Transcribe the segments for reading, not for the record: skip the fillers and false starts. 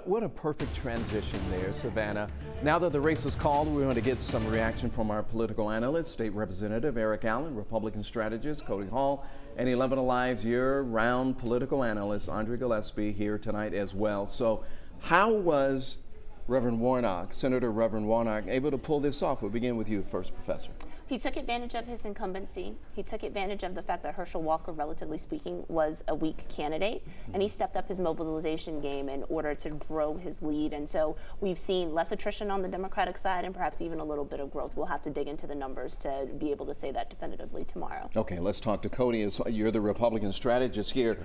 What a perfect transition there, Savannah. Now that the race is called, we want to get some reaction from our political analyst, State Representative Eric Allen, Republican strategist Cody Hall, and 11 Alive's year-round political analyst Andre Gillespie here tonight as well. So how was Reverend Warnock, Senator Reverend Warnock, able to pull this off? We'll begin with you first, Professor. He took advantage of his incumbency. He took advantage of the fact that Herschel Walker, relatively speaking, was a weak candidate, and he stepped up his mobilization game in order to grow his lead. And so we've seen less attrition on the Democratic side and perhaps even a little bit of growth. We'll have to dig into the numbers to be able to say that definitively tomorrow. Okay, let's talk to Cody. You're the Republican strategist here.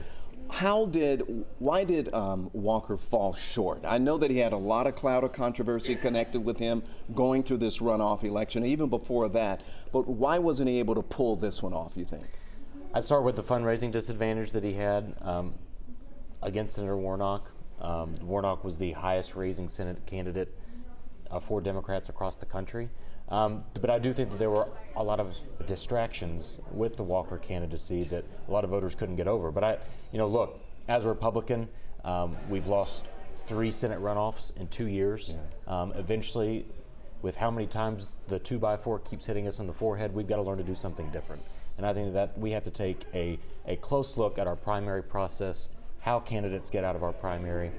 Why did Walker fall short? I know that he had a lot of cloud of controversy connected with him going through this runoff election, even before that. But why wasn't he able to pull this one off, you think? I'd start with the fundraising disadvantage that he had against Senator Warnock. Warnock was the highest raising Senate candidate for Democrats across the country. But I do think that there were a lot of distractions with the Walker candidacy that a lot of voters couldn't get over. But look, as a Republican, we've lost 3 Senate runoffs in 2 years. Yeah. Eventually, with how many times the 2x4 keeps hitting us in the forehead, we've got to learn to do something different. And I think that we have to take a close look at our primary process, how candidates get out of our primary,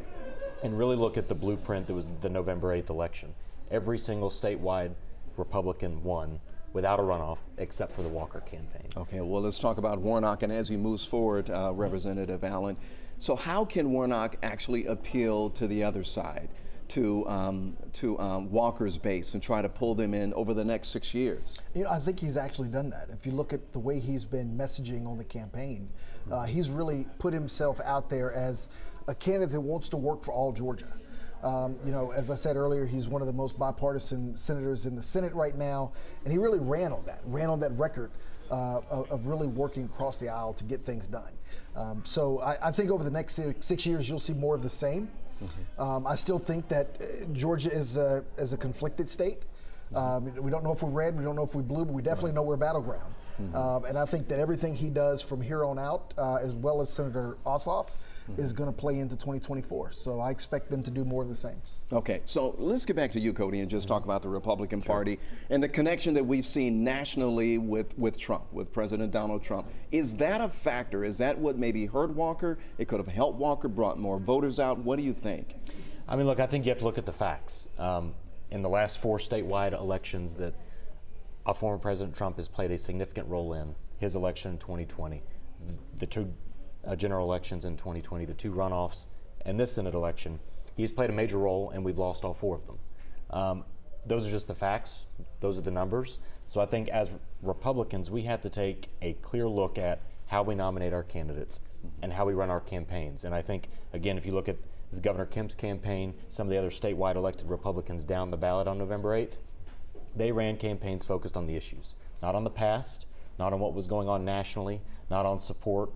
and really look at the blueprint that was the November 8th election. Every single statewide Republican won without a runoff except for the Walker campaign. Okay, well, let's talk about Warnock, and as he moves forward, Representative Allen, so how can Warnock actually appeal to the other side, to Walker's base, and try to pull them in over the next 6 years? I think he's actually done that. If you look at the way he's been messaging on the campaign, he's really put himself out there as a candidate that wants to work for all Georgia. As I said earlier, he's one of the most bipartisan senators in the Senate right now, and he really ran on that record of really working across the aisle to get things done. So I think over the next 6 years, you'll see more of the same. I still think that Georgia is a conflicted state. We don't know if we're red, we don't know if we're blue, but we definitely know we're battleground. And I think that everything he does from here on out, as well as Senator Ossoff, is going to play into 2024. So I expect them to do more of the same. Okay, so let's get back to you, Cody, and just talk about the Republican Party and the connection that we've seen nationally with Trump, with President Donald Trump. Is that a factor? Is that what maybe hurt Walker? It could have helped Walker, brought more voters out. What do you think? I mean, look, I think you have to look at the facts. In the last 4 statewide elections that former President Trump has played a significant role in, his election in 2020, the 2 general elections in 2020, the 2 runoffs, and this Senate election, he's played a major role, and we've lost all 4 of them. Those are just the facts. Those are the numbers. So I think as Republicans, we have to take a clear look at how we nominate our candidates and how we run our campaigns. And I think, again, if you look at Governor Kemp's campaign, some of the other statewide elected Republicans down the ballot on November 8th, they ran campaigns focused on the issues, not on the past, not on what was going on nationally, not on support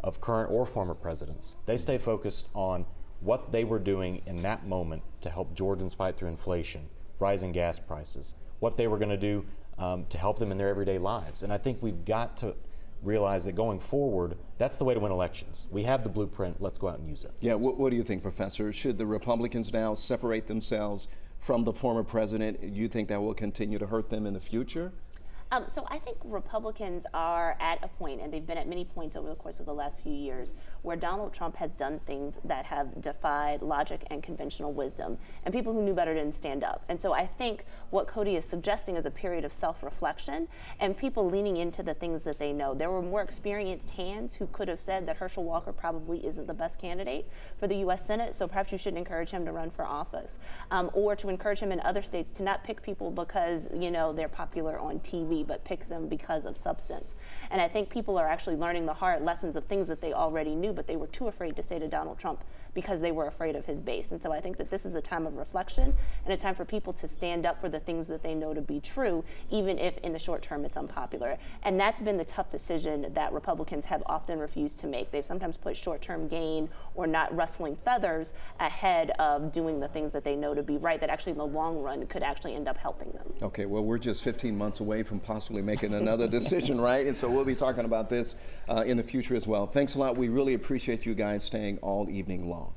of current or former presidents. They stayed focused on what they were doing in that moment to help Georgians fight through inflation, rising gas prices, what they were going to do to help them in their everyday lives. And I think we've got to realize that going forward, that's the way to win elections. We have the blueprint. Let's go out and use it. Yeah, what do you think, Professor? Should the Republicans now separate themselves from the former president? Do you think that will continue to hurt them in the future? So I think Republicans are at a point, and they've been at many points over the course of the last few years, where Donald Trump has done things that have defied logic and conventional wisdom, and people who knew better didn't stand up. And so I think what Cody is suggesting is a period of self-reflection and people leaning into the things that they know. There were more experienced hands who could have said that Herschel Walker probably isn't the best candidate for the U.S. Senate, so perhaps you shouldn't encourage him to run for office, or to encourage him in other states to not pick people because, they're popular on TV, but pick them because of substance. And I think people are actually learning the hard lessons of things that they already knew, but they were too afraid to say to Donald Trump because they were afraid of his base. And so I think that this is a time of reflection and a time for people to stand up for the things that they know to be true, even if in the short term it's unpopular. And that's been the tough decision that Republicans have often refused to make. They've sometimes put short-term gain or not rustling feathers ahead of doing the things that they know to be right, that actually in the long run could actually end up helping them. Okay, well, we're just 15 months away from possibly making another decision, right? And so we'll be talking about this in the future as well. Thanks a lot. We really appreciate you guys staying all evening long.